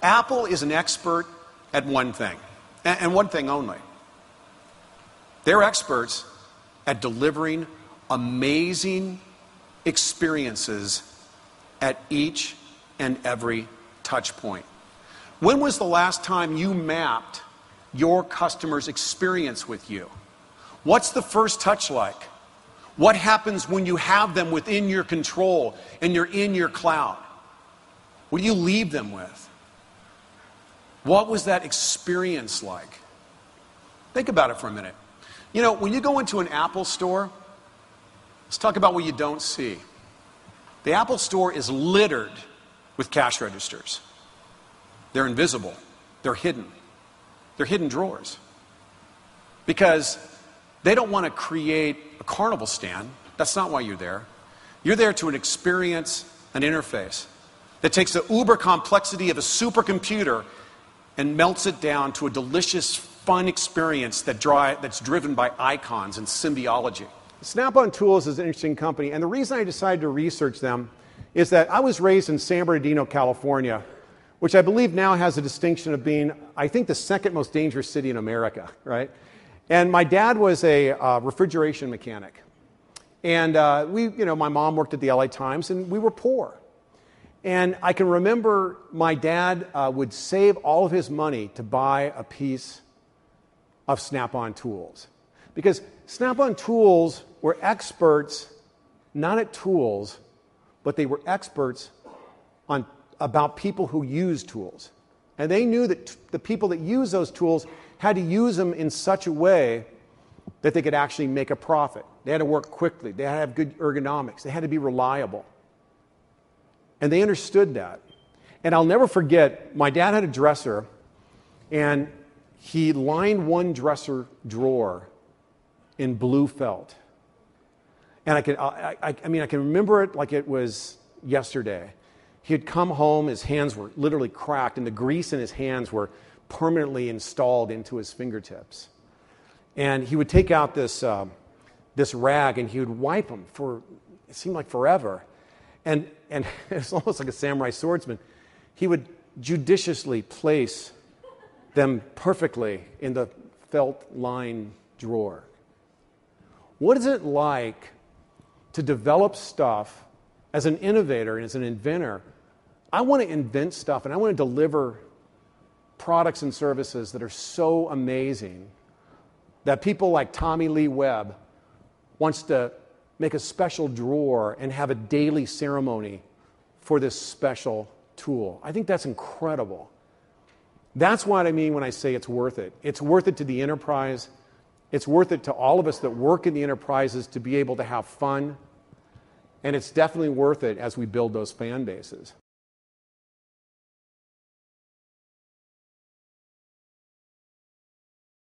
Apple is an expert at one thing, and one thing only. They're experts at delivering amazing experiences at each and every touch point. When was the last time you mapped your customer's experience with you? What's the first touch like? What happens when you have them within your control and you're in your cloud? What do you leave them with? What was that experience like? Think about it for a minute. You know, when you go into an Apple store, let's talk about what you don't see. The Apple store is littered with cash registers. They're invisible. They're hidden. They're hidden drawers. Because they don't want to create a carnival stand. That's not why you're there. You're there to experience an interface that takes the uber complexity of a supercomputer and melts it down to a delicious, fun experience that's driven by icons and symbiology. Snap-on Tools is an interesting company, and the reason I decided to research them is that I was raised in San Bernardino, California, which I believe now has a distinction of being, I think, the second most dangerous city in America, right? And my dad was a refrigeration mechanic. And my mom worked at the LA Times, and we were poor. And I can remember my dad would save all of his money to buy a piece of Snap-on Tools. Because Snap-on Tools were experts, not at tools, but they were experts about people who use tools. And they knew that the people that use those tools had to use them in such a way that they could actually make a profit. They had to work quickly. They had to have good ergonomics. They had to be reliable. And they understood that. And I'll never forget, my dad had a dresser, and he lined one dresser drawer in blue felt. And I can remember it like it was yesterday. He had come home, his hands were literally cracked, and the grease in his hands were permanently installed into his fingertips. And he would take out this rag, and he would wipe them for, it seemed like forever. And it was almost like a samurai swordsman. He would judiciously place them perfectly in the felt-lined drawer. What is it like to develop stuff as an innovator and as an inventor? I want to invent stuff, and I want to deliver products and services that are so amazing that people like Tommy Lee Webb wants to make a special drawer and have a daily ceremony for this special tool. I think that's incredible. That's what I mean when I say it's worth it. It's worth it to the enterprise. It's worth it to all of us that work in the enterprises to be able to have fun. And it's definitely worth it as we build those fan bases.